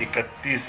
31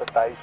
27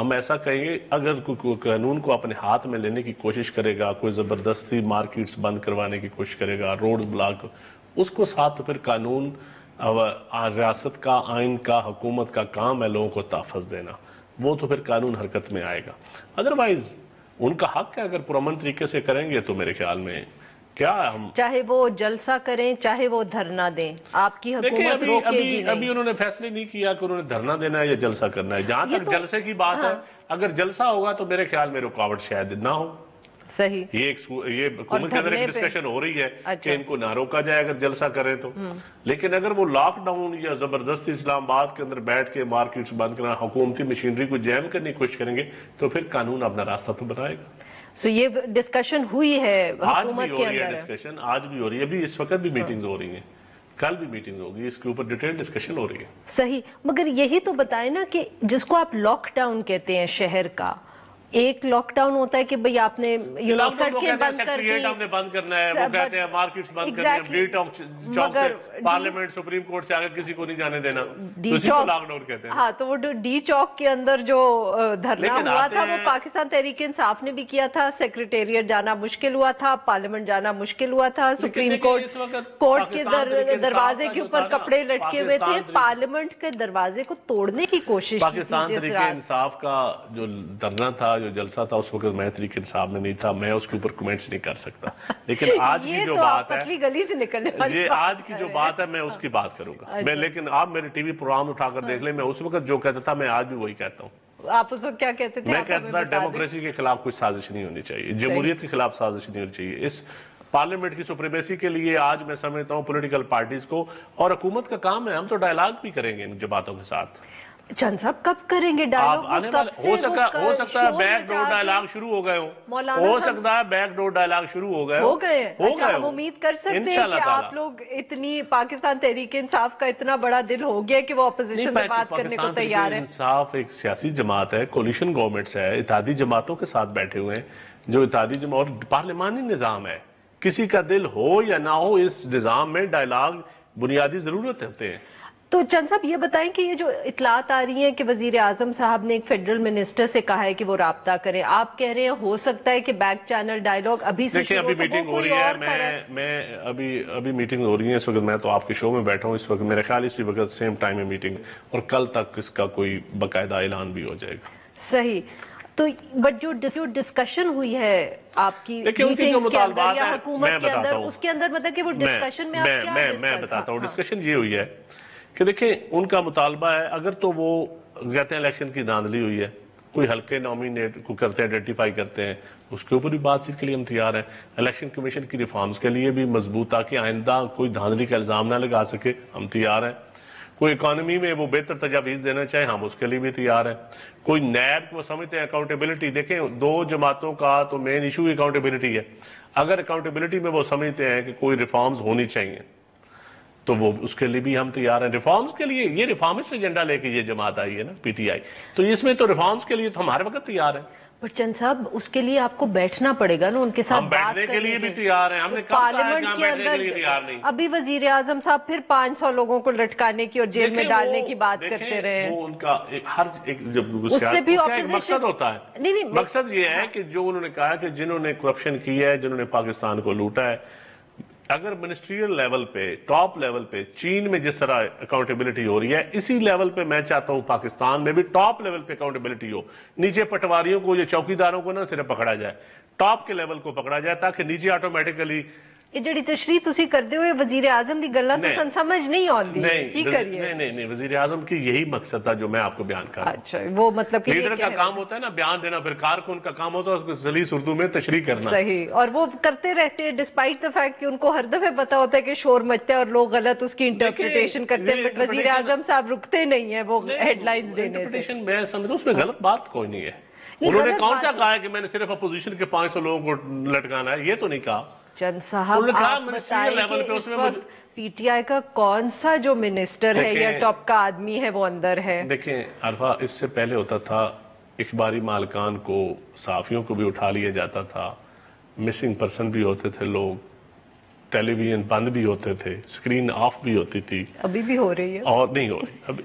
ہم ایسا کہیں گے اگر کوئی قانون کو اپنے ہاتھ میں لینے کی کوشش کرے گا، کوئی زبردستی مارکیٹس بند کروانے کی کوشش کرے گا، روڈ بلاک، اس کو ساتھ تو پھر قانون ریاست کا، آئین کا، حکومت کا کام ہے لوگوں کو تحفظ دینا، وہ تو پھر قانون حرکت میں آئے گا۔ ادروائز ان کا حق ہے، اگر پرامن طریقے سے کریں گے تو میرے خیال میں کیا ہم، چاہے وہ جلسہ کریں چاہے وہ دھرنا دیں، آپ کی حکومت روکے گی نہیں۔ ابھی انہوں نے فیصلے نہیں کیا کہ انہوں نے دھرنا دینا ہے یا جلسہ کرنا ہے۔ جہاں تک جلسے کی بات ہے، اگر جلسہ ہوگا تو میرے خیال میں رکاوٹ شاید نہ ہو۔ صحیح، یہ حکومت کے اندر ایک ڈسکشن ہو رہی ہے کہ ان کو نہ روکا جائے اگر جلسہ کریں تو، لیکن اگر وہ لاک ڈاؤن یا زبردستی اسلام آباد کے اندر بیٹھ کے مارکیٹس بند کرنا، حکومتی مشینری کو جیم کرنے کی کوشش کریں گے تو پھر قانون اپنا راستہ تو بنائے گا۔ سو یہ ڈسکشن ہوئی ہے حکومت کے اندر؟ آج بھی ہو رہی ہے ڈسکشن، آج بھی ہو رہی ہے، ابھی اس وقت بھی میٹنگز ہو رہی ہیں، کل بھی میٹنگ ہوگی، اس کے اوپر ڈیٹیل ڈسکشن ہو رہی ہے۔ صحیح، مگر یہی تو بتائیں نا کہ جس کو آپ لاک ڈاؤن کہتے ہیں شہر کا، ایک لاک ڈاؤن ہوتا ہے کہ بھئی آپ نے سڑکیں بند کر دی، ہم نے بند کرنا ہے، وہ کہتے ہیں مارکیٹس بند کرنا ہے، ڈی چوک سے پارلیمنٹ سپریم کورٹ سے آگے کسی کو نہیں جانے دینا، تو اسی کو لاک ڈاؤن کہتے ہیں۔ ہاں، تو وہ ڈی چوک کے اندر جو دھرنا ہوا تھا وہ پاکستان تحریک انصاف نے بھی کیا تھا، سیکریٹریٹ جانا مشکل ہوا تھا، پارلیمنٹ جانا مشکل ہوا تھا، سپریم کورٹ کے دروازے کے اوپر کپڑے لٹکے ہوئے تھے، پارلیمنٹ کے دروازے کو توڑنے کی کوشش کی تھی۔ پاکستان تحریک انصاف کا جو دھرنا تھا، جو جلسہ تھا، اس وقت میں تحریک انصاف میں نہیں تھا، میں اس کے اوپر کمنٹس نہیں کر سکتا، لیکن آج کی جو بات ہے، یہ آج کی جو بات ہے میں اس کی بات کروں گا، لیکن آپ میرے ٹی وی پروگرام اٹھا کر دیکھ لیں، میں اس وقت جو کہتا تھا میں آج بھی وہی کہتا ہوں۔ آپ اس وقت کیا کہتے تھے؟ میں کہتا تھا ڈیموکریسی کے خلاف کوئی سازش نہیں ہونی چاہیے، جمہوریت کے خلاف سازش نہیں ہونی چاہیے، اس پارلیمنٹ کی سپریمیسی کے لیے آج میں سمجھتا ہوں پولیٹیکل پارٹیز کو اور حکومت کا کام ہے، ہم تو ڈائیلاگ بھی کریں گے ان جماعتوں کے ساتھ۔ چند صاحب کب کریں گے ڈائیلاگ؟ ہو سکتا ہے بیک ڈور ڈائیلاگ شروع ہو گئے ہو سکتا ہے بیک ڈور ڈائیلاگ شروع ہو گئے اچھا، ہم امید کر سکتے ہیں کہ آپ لوگ اتنی پاکستان تحریک انصاف کا اتنا بڑا دل ہو گیا کہ وہ اپوزیشن سے بات کرنے کو تیار ہے۔ انصاف ایک سیاسی جماعت ہے، کولیشن گورنمنٹس ہے، اتحادی جماعتوں کے ساتھ بیٹھے ہوئے ہیں، جو اتحادی جماعت اور پارلیمانی نظام ہے، کسی کا دل ہو یا نہ ہو اس نظام میں ڈائیلاگ بنیادی ضرورت ہوتے ہیں۔ تو چند صاحب یہ بتائیں کہ یہ جو اطلاعات آ رہی ہیں کہ وزیر اعظم صاحب نے ایک فیڈرل منسٹر سے کہا ہے کہ وہ رابطہ کریں، آپ کہہ رہے ہیں ہو سکتا ہے کہ بیک چینل ڈائیلاگ ابھی سے شروع ہو، ابھی میٹنگ ہو رہی ہے، میں ابھی میٹنگ ہو رہی ہے اس وقت، میں تو آپ کے شو میں بیٹھا ہوں اس وقت، میرے خیال اسی وقت سیم ٹائم میں میٹنگ، اور کل تک اس کا کوئی باقاعدہ اعلان بھی ہو جائے گا۔ صحیح، تو بٹ جو ڈسکشن ہوئی ہے آپ کی میٹنگز کے اندر یا حکومت کے اندر، اس کے اندر مطلب کہ وہ ڈسکشن میں آپ کیا ڈسکس؟ میں بتاتا ہوں، ڈسکشن یہ ہوئی ہے کہ دیکھیں ان کا مطالبہ ہے، اگر تو وہ کہتے ہیں الیکشن کی دھاندلی ہوئی ہے، کوئی حلقے نامینیٹ کو کرتے ہیں، آئیڈینٹیفائی کرتے ہیں، اس کے اوپر بھی بات چیت کے لیے ہم تیار ہیں، الیکشن کمیشن کی ریفارمز کے لیے بھی مضبوط، تاکہ آئندہ کوئی دھاندلی کا الزام نہ لگا سکے، ہم تیار ہیں، کوئی اکانومی میں وہ بہتر تجاویز دینا چاہے ہم اس کے لیے بھی تیار ہیں، کوئی نیب کو سمجھتے ہیں اکاؤنٹیبلٹی، دیکھیں دو جماعتوں کا تو مین ایشو اکاؤنٹیبلٹی ہے، اگر اکاؤنٹیبلٹی میں وہ سمجھتے ہیں کہ کوئی ریفارمز ہونی چاہیے تو وہ اس کے لیے بھی ہم تیار ہیں، ریفارمز کے لیے، یہ ریفارمسٹ ایجنڈا لے کے یہ جماعت آئی ہے نا پی ٹی آئی، تو اس میں تو ریفارمز کے لیے تو ہم ہر وقت تیار ہیں۔ پر چند صاحب اس کے لیے آپ کو بیٹھنا پڑے گا نا ان کے ساتھ، ہم بیٹھنے کے لیے بھی تیار ہیں، ہم نے پارلیمنٹ کے اندر ابھی وزیر اعظم صاحب پھر 500 لوگوں کو لٹکانے کی اور جیل میں ڈالنے کی بات کرتے رہے ہیں، وہ ان کا ہر ایک مقصد ہوتا ہے، مقصد یہ ہے کہ جو انہوں نے کہا کہ جنہوں نے کرپشن کی ہے، جنہوں نے پاکستان کو لوٹا ہے، اگر منسٹریل لیول پہ، ٹاپ لیول پہ، چین میں جس طرح اکاؤنٹیبلٹی ہو رہی ہے، اسی لیول پہ میں چاہتا ہوں پاکستان میں بھی ٹاپ لیول پہ اکاؤنٹیبلٹی ہو، نیچے پٹواریوں کو یا چوکیداروں کو نہ صرف پکڑا جائے، ٹاپ کے لیول کو پکڑا جائے، تاکہ نیچے آٹومیٹیکلی یہ جڑی تشریح تسی کرتے ہوئے وزیر اعظم دی گلاں تو سن سمجھ نہیں آندی، کی کریے؟ نہیں، وزیر اعظم کی یہی مقصد تھا جو میں آپ کو بیان کر رہا ہوں۔ اچھا، وہ مطلب کہ لیڈر کا کام ہوتا ہے نا بیان دینا، پھر کارکن کا کام ہوتا ہے اس کو سلیس اردو میں تشریح کرنا۔ صحیح، اور وہ کرتے رہتے ہیں ڈسپائٹ دا فیکٹ کہ ان کو ہر دفعہ پتا ہوتا ہے کہ شور مچتا ہے اور لوگ غلط اس کی انٹرپریٹیشن کرتے ہیں، بٹ وزیر اعظم صاحب رکتے نہیں ہیں وہ ہیڈ لائنز دینے سے۔ میں سمجھتا ہوں اس میں غلط بات کوئی نہیں ہے، انہوں نے کون سا کہا ہے کہ میں نے صرف اپوزیشن کے 500 لوگوں کو لٹکانا ہے، یہ تو نہیں کہا۔ چند صاحب آپ بتائیں کہ اس وقت پی ٹی آئی کا کون سا جو منسٹر ہے یا ٹاپ کا آدمی ہے وہ اندر ہے؟ دیکھیں عرفہ، اس سے پہلے ہوتا تھا اخباری مالکان کو، صحافیوں کو بھی اٹھا لیا جاتا تھا، مسنگ پرسن بھی ہوتے تھے لوگ، ٹیلی ویژن بند بھی ہوتے تھے، سکرین آف بھی ہوتی تھی، ابھی بھی ہو رہی ہے اور نہیں ہو رہی ابھی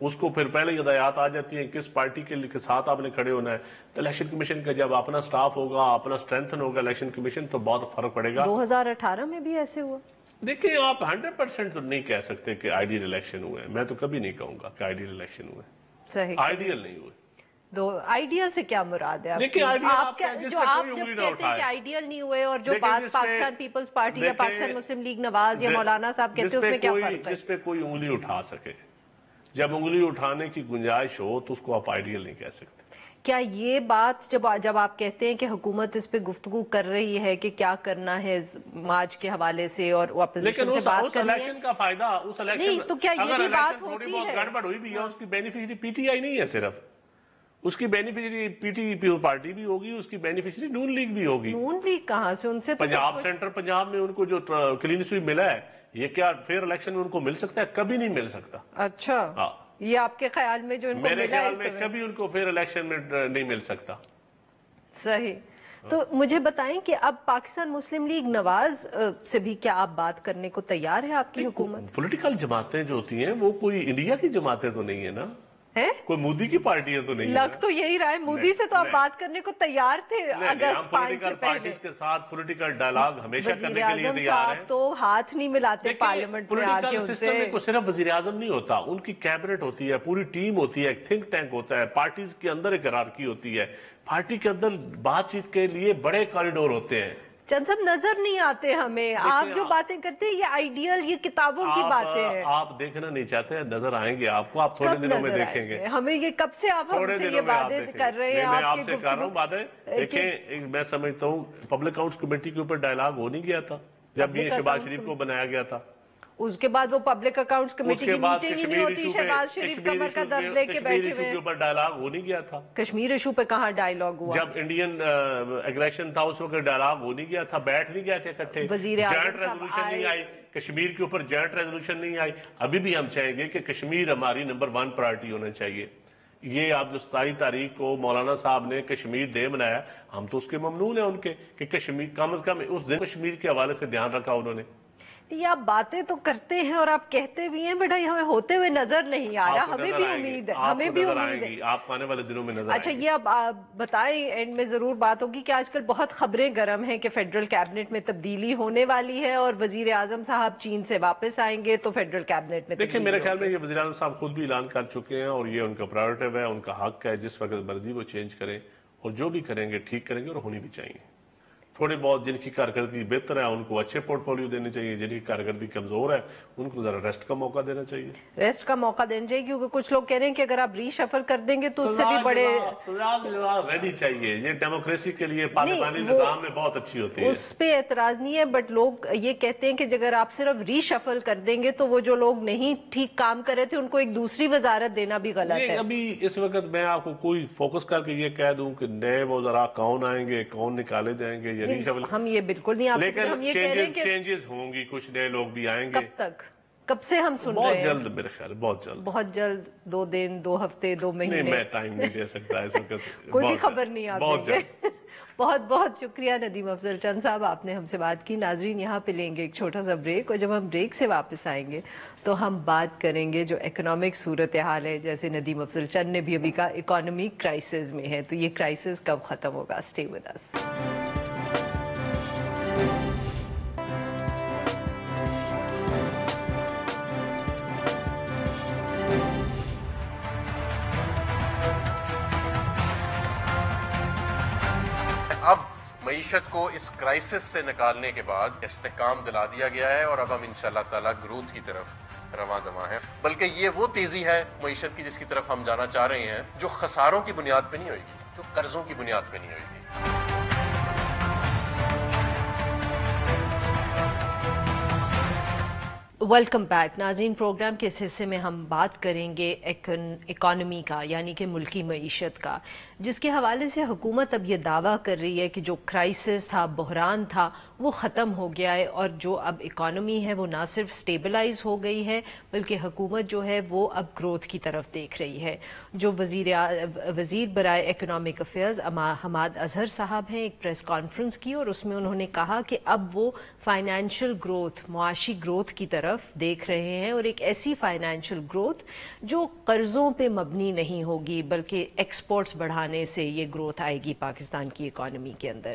اس کو پھر پہلے ہدایات آ جاتی ہیں کس پارٹی کے ساتھ آپ نے کھڑے ہونا ہے. تو الیکشن کمیشن کا جب اپنا سٹاف ہوگا, اپنا اسٹرینتھن ہوگا الیکشن کمیشن, تو بہت فرق پڑے گا. 2018 میں بھی ایسے ہوا. دیکھیں آپ 100% تو نہیں کہہ سکتے کہ آئیڈیل الیکشن ہوئے ہیں. میں تو کبھی نہیں کہوں گا کہ آئیڈیل الیکشن ہوئے. صحیح, آئیڈیل نہیں ہوئے. آئیڈیل سے کیا مراد ہے دیکھیں آئیڈیل آپ جو آپ جب کہتے ہیں کہ آئیڈیل نہیں ہوئے, اور جو بات پاکستان پیپلز پارٹی یا پاکستان مسلم لیگ نواز یا مولانا صاحب کہتے ہیں اس میں کیا فرق ہے؟ جس پہ کوئی انگلی اٹھا سکے, جب انگلی اٹھانے کی گنجائش ہو تو اس کو آپ آئیڈیل نہیں کہہ سکتے. کیا یہ بات جب آپ کہتے ہیں کہ حکومت اس پہ گفتگو کر رہی ہے کہ کیا کرنا ہے مارچ کے حوالے سے اور اپوزیشن سے بات کرنی ہے, لیکن اس الیکشن کا فائدہ, اس الیکشن نہیں تو کیا یہ بھی بات ہوتی ہے؟ گڑبڑ ہوئی بھی ہے, اس کی بینیفیشری پی ٹی آئی نہیں ہے صرف, اس کی بینیفیشری پی ٹی پارٹی بھی ہوگی, اس کی بینیفیشری نون لیگ بھی ہوگی. نون لیگ کہاں سے؟ ان سے پنجاب سینٹر پنجاب میں ان کو جو کلین سویپ ملا ہے, یہ کیا فیئر الیکشن میں ان کو مل سکتا ہے؟ کبھی نہیں مل سکتا. اچھا, یہ آپ کے خیال میں جو ان کو ملا ہے, میرے خیال میں کبھی ان کو فیئر الیکشن میں نہیں مل سکتا. صحیح. تو مجھے بتائیں کہ اب پاکستان مسلم لیگ نواز سے بھی کیا آپ بات کرنے کو تیار ہے آپ کی حکومت؟ پولیٹیکل جماعتیں جو ہوتی ہیں وہ کوئی انڈیا کی جماعتیں تو نہیں ہے نا, کوئی مودی کی پارٹیاں تو نہیں. لگ تو یہی رہا ہے مودی سے تو آپ بات کرنے کو تیار تھے اگست 5 سے پہلے. پارٹیز کے ساتھ پولیٹیکل ڈائلاگ ہمیشہ کرنے کے لیے وزیر تیار اعظم ہیں. صاحب تو ہاتھ نہیں ملاتے پارلیمنٹ میں آ کے. ان سے کو صرف وزیر اعظم نہیں ہوتا, ان کی کیبنٹ ہوتی ہے, پوری ٹیم ہوتی ہے, ایک تھنک ٹینک ہوتا ہے, پارٹیز کے اندر ایک ہیرارکی ہوتی ہے, پارٹی کے اندر بات چیت کے لیے بڑے کاریڈور ہوتے ہیں. چند صاحب نظر نہیں آتے ہمیں, آپ جو باتیں کرتے ہیں یہ آئیڈیل, یہ کتابوں کی باتیں ہیں. آپ دیکھنا نہیں چاہتے, نظر آئیں گے آپ کو, آپ تھوڑے دنوں میں دیکھیں گے. ہمیں یہ کب سے آپ ہم سے یہ باتیں کر رہے ہیں؟ میں آپ سے کر رہا ہوں باتیں. دیکھیں میں سمجھتا ہوں پبلک اکاؤنٹس کمیٹی کے اوپر ڈائلاگ ہو نہیں گیا تھا جب یہ شہباز شریف کو بنایا گیا تھا. اس کے بعد وہ پبلک اکاؤنٹس کمیٹی کی میٹنگ ہی نہیں ہوتی, شہباز شریف کمر کا درد لے کے بیٹھے ہوئے. کشمیر ایشو کے اوپر ڈائلاگ ہو نہیں گیا تھا. کشمیر ایشو پہ کہاں ڈائلاگ ہوا؟ جب انڈین ایگریشن تھا اس وقت ڈائلاگ ہو نہیں گیا تھا, بیٹھ نہیں گئے تھے اکٹھے. جوائنٹ ریزولوشن نہیں آئی, کشمیر کے اوپر جوائنٹ ریزولوشن نہیں آئی. ابھی بھی ہم چاہیں گے کہ کشمیر ہماری نمبر 1 پرائرٹی ہونا چاہیے. یہ آپ جو 27 تاریخ کو مولانا صاحب نے کشمیر ڈے منایا, ہم تو اس کے ممنون ہیں ان کے کہ کشمیر کم از کم اس دن کشمیر کے حوالے سے دھیان رکھا انہوں نے. یہ آپ باتیں تو کرتے ہیں اور آپ کہتے بھی ہیں, بیٹا ہمیں ہوتے ہوئے نظر نہیں آ رہا. ہمیں بھی امید ہے, ہمیں بھی امید ہے آپ آنے والے دنوں میں نظر آئیں گی. اچھا یہ اب بتائیں, اینڈ میں ضرور بات ہوگی کہ آج کل بہت خبریں گرم ہیں کہ فیڈرل کیبنٹ میں تبدیلی ہونے والی ہے اور وزیر اعظم صاحب چین سے واپس آئیں گے تو فیڈرل کیبنٹ میں دیکھیں میرے خیال میں یہ وزیر اعظم صاحب خود بھی اعلان کر چکے ہیں اور یہ ان کا پرائرٹیو ہے, ان کا حق ہے, جس وقت مرضی وہ چینج کریں اور جو بھی کریں گے ٹھیک کریں گے اور ہونی بھی چاہیے. تھوڑے بہت جن کی کارکردگی بہتر ہے ان کو اچھے پورٹ فولیو دینے چاہیے, جن کی کارکردگی کمزور ہے ان کو ذرا ریسٹ کا موقع دینا چاہیے. ریسٹ کا موقع دینا چاہیے کیونکہ کچھ لوگ کہہ رہے ہیں کہ اگر آپ ری شفل کر دیں گے تو اس سے بھی بڑے سزا رہنی چاہیے. یہ ڈیموکریسی کے لیے پاکستانی نظام میں بہت اچھی ہوتی ہے, اس پہ اعتراض نہیں ہے, بٹ لوگ یہ کہتے ہیں کہ اگر آپ صرف ری شفل کر دیں گے تو وہ جو لوگ نہیں ٹھیک کام کر رہے تھے ان کو ایک دوسری وزارت دینا بھی غلط ہے. ابھی اس وقت میں آپ کو کوئی فوکس کر کے یہ کہہ دوں کہ نئے وزراء کون آئیں گے, کون نکالے جائیں گے, یہ ری شفل ہم یہ بالکل نہیں, لیکن چینجز ہوں گی, کچھ نئے لوگ بھی آئیں گے. کب تک, کب سے ہم سن رہے ہیں؟ بہت جلد میرے خیال, بہت جلد 2 دن 2 ہفتے 2 مہینے. نہیں میں ٹائم نہیں دے سکتا اس وقت, کوئی بھی خبر نہیں آپ دیں گے. بہت بہت شکریہ ندیم افضل چند صاحب, آپ نے ہم سے بات کی. ناظرین یہاں پہ لیں گے ایک چھوٹا سا بریک, اور جب ہم بریک سے واپس آئیں گے تو ہم بات کریں گے جو اکنامک صورتحال ہے, جیسے ندیم افضل چند نے بھی ابھی کہا اکانومی کرائسس میں ہے, تو یہ کرائسس کب ختم ہوگا. Stay with us. اب معیشت کو اس کرائسس سے نکالنے کے بعد استحکام دلا دیا گیا ہے اور اب ہم انشاءاللہ تعالی گروتھ کی طرف رواں دواں ہیں. بلکہ یہ وہ تیزی ہے معیشت کی جس کی طرف ہم جانا چاہ رہے ہیں, جو خساروں کی بنیاد پہ نہیں ہوئے گی, جو قرضوں کی بنیاد پہ نہیں ہوئے گی. ویلکم بیک ناظرین. پروگرام کے اس حصے میں ہم بات کریں گے اکانومی کا, یعنی کہ ملکی معیشت کا, جس کے حوالے سے حکومت اب یہ دعویٰ کر رہی ہے کہ جو کرائسس تھا, بحران تھا, وہ ختم ہو گیا ہے, اور جو اب اکانومی ہے وہ نہ صرف سٹیبلائز ہو گئی ہے بلکہ حکومت جو ہے وہ اب گروتھ کی طرف دیکھ رہی ہے. جو وزیر برائے اکنامک افیئرز حماد اظہر صاحب ہیں, ایک پریس کانفرنس کی اور اس میں انہوں نے کہا کہ اب وہ فائنینشیل گروتھ, معاشی گروتھ کی طرف طرف دیکھ رہے ہیں اور ایک ایسی فائنینشیل گروتھ جو قرضوں پہ مبنی نہیں ہوگی بلکہ ایکسپورٹس بڑھانے سے یہ گروتھ آئے گی پاکستان کی اکانومی کے اندر.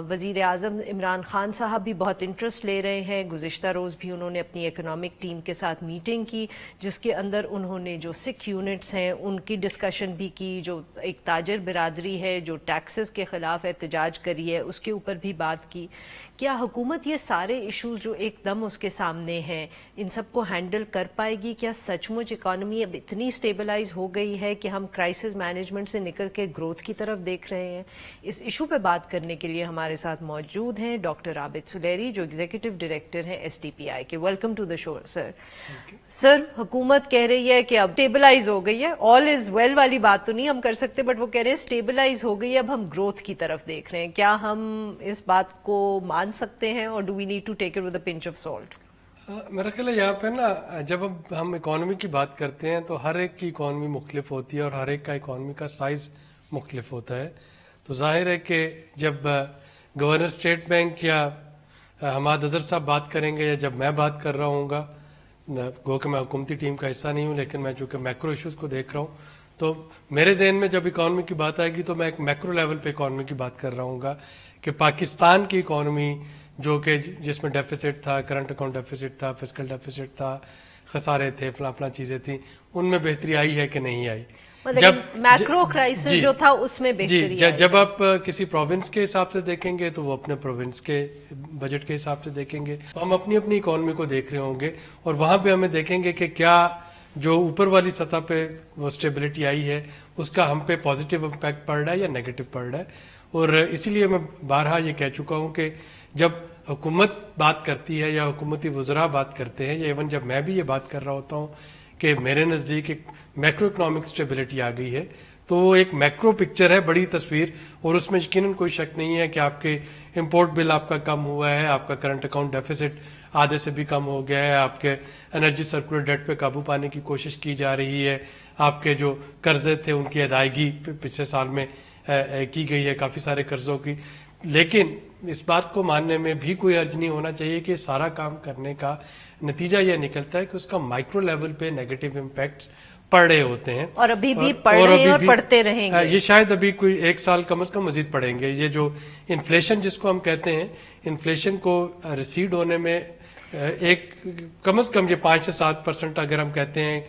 وزیر اعظم عمران خان صاحب بھی بہت انٹرسٹ لے رہے ہیں. گزشتہ روز بھی انہوں نے اپنی اکنامک ٹیم کے ساتھ میٹنگ کی جس کے اندر انہوں نے جو 6 یونٹس ہیں ان کی ڈسکشن بھی کی. جو ایک تاجر برادری ہے جو ٹیکسز کے خلاف احتجاج کری ہے اس کے اوپر بھی بات کی. کیا حکومت یہ سارے ایشوز جو ایک دم اس کے سامنے ہیں ان سب کو ہینڈل کر پائے گی؟ کیا سچ مچ اکانومی اب اتنی اسٹیبلائز ہو گئی ہے کہ ہم کرائسس مینجمنٹ سے نکل کے گروتھ کی طرف دیکھ رہے ہیں؟ اس ایشو پہ بات کرنے کے لیے ہمارے ساتھ موجود ہیں ڈاکٹر عابد سلیری جو ایگزیکٹو ڈائریکٹر ہیں STPI کے. ویلکم ٹو دا شو سر. سر حکومت کہہ رہی ہے کہ اب اسٹیبلائز ہو گئی ہے, آل از ویل والی بات تو نہیں ہم کر سکتے بٹ وہ کہہ رہے ہیں اسٹیبلائز ہو گئی ہے, اب ہم گروتھ کی طرف دیکھ رہے ہیں. کیا ہم اس بات کو مان سکتے ہیں اور do we need to take it with a pinch of salt? میرا خیال ہے یہاں پہ نا جب ہم اکانومی کی بات کرتے ہیں تو ہر ایک کی اکانومی مختلف ہوتی ہے اور ہر ایک کا اکانومی کا سائز مختلف ہوتا ہے. تو ظاہر ہے کہ جب گورنر اسٹیٹ بینک یا حماد اظہر صاحب بات کریں گے یا جب میں بات کر رہا ہوں گا, گو کہ میں حکومتی ٹیم کا حصہ نہیں ہوں لیکن میں چونکہ میکرو ایشوز کو دیکھ رہا ہوں تو میرے ذہن میں جب اکانومی کی بات آئے گی تو میں ایک میکرو لیول پہ اکانومی کی بات کر رہا ہوں گا کہ پاکستان کی اکانومی جو کہ جس میں ڈیفیسٹ تھا, کرنٹ اکاؤنٹ ڈیفیسٹ تھا, فسکل ڈیفیسٹ تھا, خسارے تھے, فلاں چیزیں تھیں, ان میں بہتری آئی ہے کہ نہیں آئی؟ جب میکرو کرائسس جو تھا اس میں بہتری آئی. جب آپ کسی پروونس کے حساب سے دیکھیں گے تو وہ اپنے پروونس کے بجٹ کے حساب سے دیکھیں گے. ہم اپنی اپنی اکانومی کو دیکھ رہے ہوں گے اور وہاں پہ ہمیں دیکھیں گے کہ کیا جو اوپر والی سطح پہ وہ اسٹیبلٹی آئی ہے اس کا ہم پہ پازیٹیو امپیکٹ پڑ رہا ہے یا نیگیٹو پڑ رہا ہے. اور اسی لیے میں بارہا یہ کہہ چکا ہوں کہ جب حکومت بات کرتی ہے یا حکومتی وزراء بات کرتے ہیں یا ایون جب میں بھی یہ بات کر رہا ہوتا ہوں کہ میرے نزدیک ایک میکرو اکنامک اسٹیبلٹی آ گئی ہے تو وہ ایک میکرو پکچر ہے, بڑی تصویر, اور اس میں یقیناً کوئی شک نہیں ہے کہ آپ کے امپورٹ بل آپ کا کم ہوا ہے, آپ کا کرنٹ اکاؤنٹ ڈیفیسٹ آدھے سے بھی کم ہو گیا ہے, آپ کے انرجی سرکولر ڈیٹ پہ قابو پانے کی کوشش کی جا رہی ہے, آپ کے جو قرضے تھے ان کی ادائیگی پچھلے سال میں کی گئی ہے کافی سارے قرضوں کی. لیکن اس بات کو ماننے میں بھی کوئی حرج نہیں ہونا چاہیے کہ سارا کام کرنے کا نتیجہ یہ نکلتا ہے کہ اس کا مائکرو لیول پہ نیگیٹو امپیکٹس پڑ رہے ہوتے ہیں اور ابھی بھی پڑ رہے ہیں اور پڑھتے رہیں گے. یہ شاید ابھی کوئی 1 سال کم از کم مزید پڑیں گے. یہ جو انفلیشن جس کو ہم کہتے ہیں, انفلیشن کو ریسیڈ ہونے میں ایک کم از کم یہ 5 سے 7% اگر ہم کہتے ہیں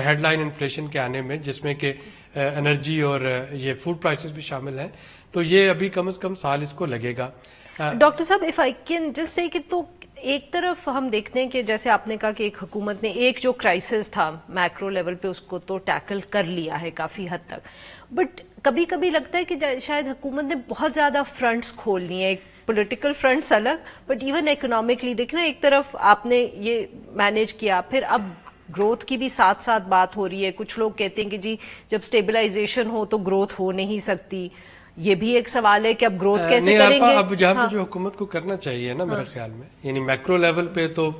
ہیڈ لائن انفلیشن کے آنے میں, جس میں کہ انرجی اور یہ فوڈ پرائسز بھی شامل ہیں, تو یہ ابھی کم از کم سال اس کو لگے گا. ڈاکٹر صاحب if I can just say کہ تو ایک طرف ہم دیکھتے ہیں کہ جیسے آپ نے کہا کہ ایک حکومت نے ایک جو کرائسس تھا میکرو لیول پہ اس کو تو ٹیکل کر لیا ہے کافی حد تک, بٹ کبھی کبھی لگتا ہے کہ شاید حکومت نے بہت زیادہ فرنٹس کھول لی ہیں. ایک پولیٹیکل فرنٹس الگ بٹ ایون اکنامکلی دیکھنا, ایک طرف آپ نے یہ مینیج کیا, پھر اب گروتھ کی بھی ساتھ ساتھ بات ہو رہی ہے. کچھ لوگ کہتے ہیں کہ جی جب اسٹیبلائزیشن ہو تو گروتھ ہو نہیں سکتی. یہ بھی ایک سوال ہے کہ اب گروتھ کیسے کریں گے. اب جہاں پہ جو حکومت کو کرنا چاہیے نا میرے خیال میں, یعنی میکرو لیول پہ تو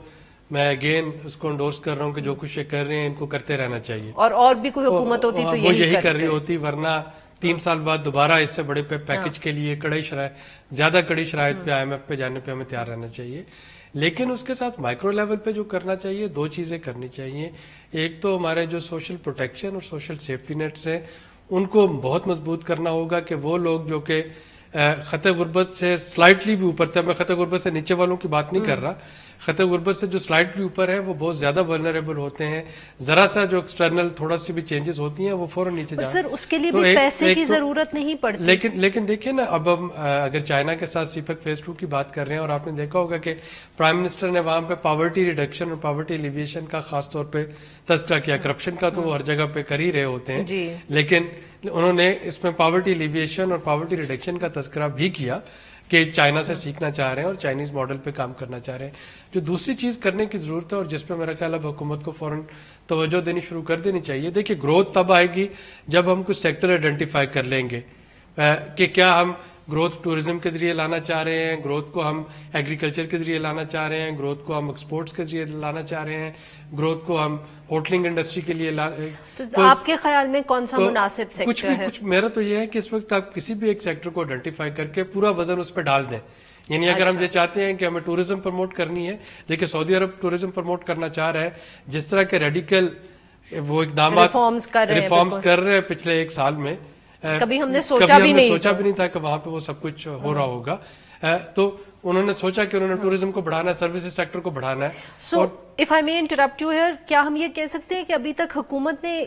میں اگین اس کو انڈورس کر رہا ہوں کہ جو کچھ یہ کر رہے ہیں ان کو کرتے رہنا چاہیے. اور بھی کوئی حکومت ہوتی تو یہی کر رہی ہوتی, ورنہ 3 سال بعد دوبارہ اس سے بڑے پیکج کے لیے زیادہ کڑی شرائط پہ IMF پہ جانے پہ ہمیں تیار رہنا چاہیے. لیکن اس کے ساتھ مائکرو لیول پہ جو کرنا چاہیے 2 چیزیں کرنی چاہیے. ایک تو ہمارے جو سوشل پروٹیکشن اور سوشل سیفٹی نیٹس ہیں ان کو بہت مضبوط کرنا ہوگا کہ وہ لوگ جو کہ خطۂ غربت سے سلائٹلی بھی اوپر تھے, میں خطۂ غربت سے نیچے والوں کی بات نہیں کر رہا, خطۂ غربت سے جو سلائٹلی اوپر ہے وہ بہت زیادہ ولنریبل ہوتے ہیں. ذرا سا جو ایکسٹرنل تھوڑا سی بھی چینجز ہوتی ہیں وہ فوراً نیچے جائیں. سر اس کے لیے بھی پیسے کی ضرورت نہیں پڑتی. لیکن دیکھیں نا, اب ہم اگر چائنا کے ساتھ CPEC فیز 2 کی بات کر رہے ہیں اور آپ نے دیکھا ہوگا کہ پرائم منسٹر نے وہاں پہ پاورٹی ریڈکشن اور پاورٹی ایلیویشن کا خاص طور پہ تذکرہ کیا. کرپشن کا تو وہ ہر جگہ پہ کر ہی رہے ہوتے ہیں, لیکن انہوں نے اس میں پاورٹی ایلیویشن اور پاورٹی ریڈکشن کا تذکرہ بھی کیا کہ چائنا سے سیکھنا چاہ رہے ہیں اور چائنیز ماڈل پہ کام کرنا چاہ رہے ہیں. جو دوسری چیز کرنے کی ضرورت ہے اور جس پہ میرا خیال اب حکومت کو فوراً توجہ دینی شروع کر دینی چاہیے. دیکھیے گروتھ تب آئے گی جب ہم کچھ سیکٹر آئیڈینٹیفائی کر لیں گے کہ کیا ہم گروتھ ٹورزم کے ذریعے لانا چاہ رہے ہیں, گروتھ کو ہم ایگریکلچر کے ذریعے لانا چاہ رہے ہیں, گروتھ کو ہم ایکسپورٹس کے ذریعے لانا چاہ رہے ہیں, گروتھ کو ہم ہوٹلنگ انڈسٹری کے لیے تو آپ کے خیال میں کون سا مناسب سیکٹر ہے؟ کچھ میرا تو یہ ہے کہ اس وقت آپ کسی بھی ایک سیکٹر کو آئیڈینٹیفائی کر کے پورا وزن اس پہ ڈال دیں یعنی اگر ہم یہ چاہتے ہیں کہ ہمیں ٹورزم پروموٹ کرنی ہے، دیکھیں سعودی عرب ٹورزم پروموٹ کرنا چاہ رہا ہے، جس طرح کے ریڈیکل وہ اقدامات ریفارمز کر رہے ہیں پچھلے ایک سال میں، کبھی ہم نے سوچا بھی نہیں تھا کہ وہاں پہ وہ سب کچھ ہو رہا ہوگا. تو انہوں نے سوچا کہ انہوں نے ٹورزم کو بڑھانا ہے، سروسز سیکٹر کو بڑھانا ہے. So if I may interrupt you here, کیا ہم یہ کہہ سکتے ہیں کہ ابھی تک حکومت نے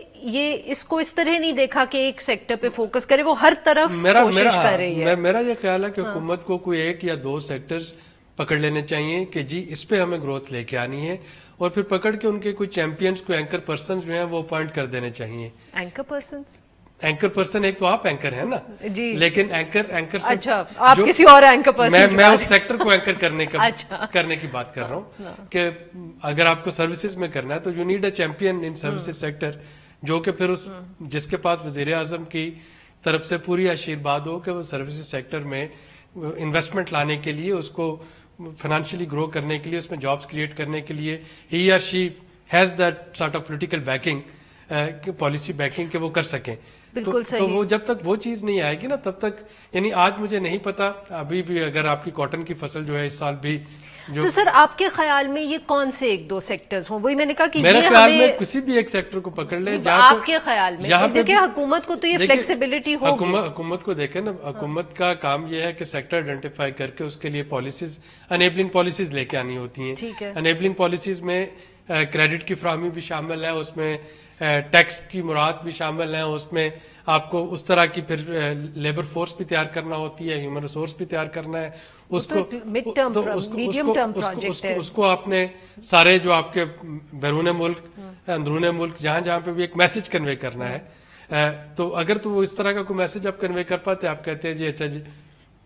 اس کو اس طرح نہیں دیکھا کہ ایک سیکٹر پہ فوکس کرے، وہ ہر طرف کوشش کر رہی ہے؟ میرا یہ خیال ہے کہ حکومت کو کوئی ایک یا دو سیکٹرز پکڑ لینے چاہیے کہ جی اس پہ ہمیں گروتھ لے کے آنی ہے، اور پھر پکڑ کے ان کے کوئی چیمپئنز، کوئی اینکر پرسنز جو ہیں وہ اپوائنٹ کر دینے چاہیے. اینکر پرسن ایک تو آپ اینکر ہیں نا جی، لیکن اینکر سے اچھا آپ کسی اور اینکر پرسن، میں اس سیکٹر کو اینکر کرنے کی بات کر رہا ہوں کہ اگر آپ کو سروسز میں کرنا ہے تو you need a champion in services sector, جو کہ پھر جس کے پاس وزیر اعظم کی طرف سے پوری آشیرواد ہو کہ وہ سروسز سیکٹر میں انویسٹمنٹ لانے کے لیے، اس کو فائنینشلی گرو کرنے کے لیے، اس میں جابس کریٹ کرنے کے لیے ہی اور she has that sort of political backing, policy backing کہ وہ کر سکیں. بالکل صحیح. تو وہ جب تک وہ چیز نہیں آئے گی نا تب تک، یعنی آج مجھے نہیں پتا ابھی بھی اگر آپ کی کاٹن کی فصل جو ہے اس سال بھی تو سر آپ کے خیال میں یہ کون سے ایک دو سیکٹرز ہوں؟ وہی میں نے کہا کہ میرے خیال میں کسی بھی ایک سیکٹر کو پکڑ لیں. آپ کے خیال میں دیکھیں حکومت کو تو یہ فلیکسیبلٹی ہوگی. حکومت کو دیکھیں نا، حکومت کا کام یہ ہے کہ سیکٹر آئیڈینٹیفائی کر کے اس کے لیے پالیسیز، انیبلنگ پالیسیز لے کے آنی ہوتی ہیں. انیبلنگ پالیسیز میں کریڈٹ کی فراہمی بھی شامل ہے، اس میں ٹیکس کی مراد بھی شامل ہے، اس میں آپ کو اس طرح کی پھر لیبر فورس بھی تیار کرنا ہوتی ہے، ہیومن ریسورس بھی تیار کرنا ہے. اس کو آپ نے سارے جو آپ کے بیرون ملک، اندرون ملک، جہاں جہاں پہ بھی ایک میسج کنوے کرنا ہے. تو اگر تو وہ اس طرح کا کوئی میسج آپ کنوے کر پاتے، آپ کہتے ہیں جی اچھا جی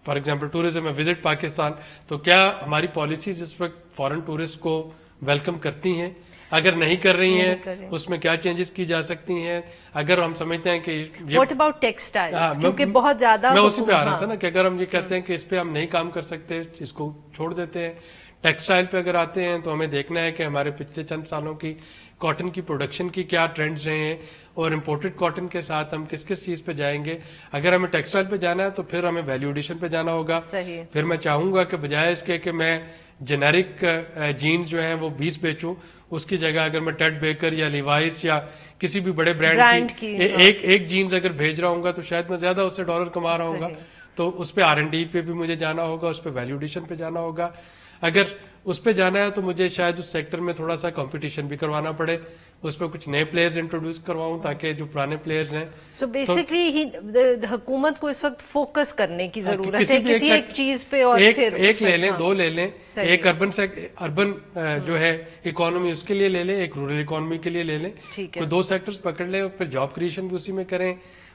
فار ایگزامپل ٹورزم میں وزٹ پاکستان، تو کیا ہماری پالیسیز اس وقت فارن ٹورسٹ کو ویلکم کرتی ہیں؟ اگر نہیں کر رہی ہیں اس میں کیا چینجز کی جا سکتی ہیں؟ اگر ہم سمجھتے ہیں کہ واٹ اباؤٹ ٹیکسٹائلز، کیونکہ بہت زیادہ میں اسی پہ آ رہا تھا نا کہ اگر ہم یہ کہتے ہیں کہ اس پہ ہم نہیں کام کر سکتے، اس کو چھوڑ دیتے ہیں. ٹیکسٹائل پہ اگر آتے ہیں تو ہمیں دیکھنا ہے کہ ہمارے پچھلے چند سالوں کی کاٹن کی پروڈکشن کی کیا ٹرینڈز رہے ہیں، اور امپورٹڈ کاٹن کے ساتھ ہم کس کس چیز پہ جائیں گے. اگر ہمیں ٹیکسٹائل پہ جانا ہے تو پھر ہمیں ویلیو ایڈیشن پہ جانا ہوگا. پھر میں چاہوں گا کہ بجائے اس کے کہ میں جنیرک جینز جو ہیں وہ 20 بیچوں، اس کی جگہ اگر میں ٹیڈ بیکر یا لیوائس یا کسی بھی بڑے برانڈ کی ایک جینز اگر بھیج رہا ہوں گا تو شاید میں زیادہ اس سے ڈالر کما رہا ہوں گا. تو اس پہ R&D پہ بھی مجھے جانا ہوگا، اس پہ ویلیو ایڈیشن پہ جانا ہوگا. اگر اس پہ جانا ہے تو مجھے شاید اس سیکٹر میں تھوڑا سا کمپٹیشن بھی کروانا پڑے، اس پہ کچھ نئے پلیئرز انٹروڈیوس کرواؤں تاکہ جو پرانے پلیئرز ہیں. سو بیسیکلی حکومت کو اس وقت فوکس کرنے کی ضرورت ہے کسی ایک چیز پہ، اور پھر ایک لے لیں، دو لے لیں. ایک اربن جو ہے اکانومی اس کے لیے لے لیں، ایک رورل اکانومی کے لیے لے لیں. تو دو سیکٹرز پکڑ لیں، اور پھر جاب کریشن بھی اسی میں کریں،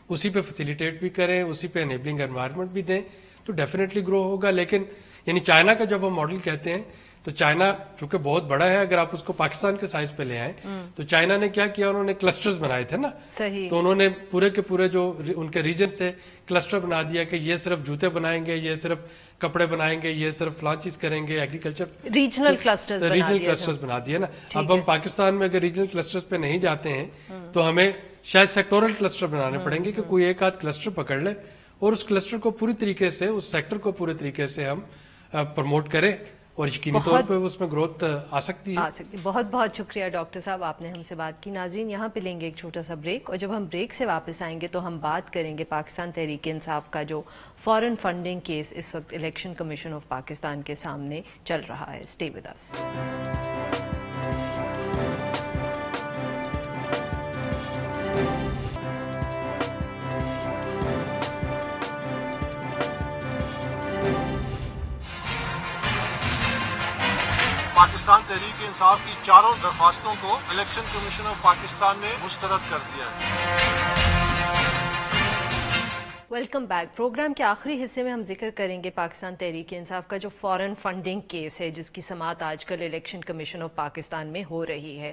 اسی پہ فیسیلیٹیٹ بھی کریں، اسی پہ انیبلنگ انوائرمنٹ بھی دیں، تو ڈیفینیٹلی گرو ہوگا. لیکن یعنی چائنا کا جب ہم ماڈل کہتے ہیں تو چائنا چونکہ بہت بڑا ہے، اگر آپ اس کو پاکستان کے سائز پہ لے آئیں تو چائنا نے کیا کیا، انہوں نے کلسٹرز بنائے تھے نا. تو انہوں نے پورے کے پورے جو ان کے ریجن سے کلسٹر بنا دیا کہ یہ صرف جوتے بنائیں گے، یہ صرف کپڑے بنائیں گے، یہ صرف فلاں چیز کریں گے، ایگریکلچر ریجنل کلسٹرز بنا دیے نا. اب ہم پاکستان میں اگر ریجنل کلسٹرز پہ نہیں جاتے ہیں تو ہمیں شاید سیکٹورل کلسٹر بنانے پڑیں گے کہ کوئی ایک آدھ کلسٹر پکڑ لے اور اس کلسٹر کو پوری طریقے سے، اس سیکٹر کو پورے طریقے سے ہم پروموٹ کریں، اور یقینی طور پہ اس میں گروتھ آ سکتی ہے. بہت بہت شکریہ ڈاکٹر صاحب، آپ نے ہم سے بات کی. ناظرین یہاں پہ لیں گے ایک چھوٹا سا بریک، اور جب ہم بریک سے واپس آئیں گے تو ہم بات کریں گے پاکستان تحریک انصاف کا جو فارن فنڈنگ کیس اس وقت الیکشن کمیشن آف پاکستان کے سامنے چل رہا ہے. اسٹے ود اس. پاکستان تحریک انصاف کی چاروں درخواستوں کو الیکشن کمیشن آف پاکستان نے مسترد کر دیا ہے. Welcome back. پروگرام کے آخری حصے میں ہم ذکر کریں گے پاکستان تحریک انصاف کا جو فارن فنڈنگ کیس ہے، جس کی سماعت آج کل الیکشن کمیشن آف پاکستان میں ہو رہی ہے.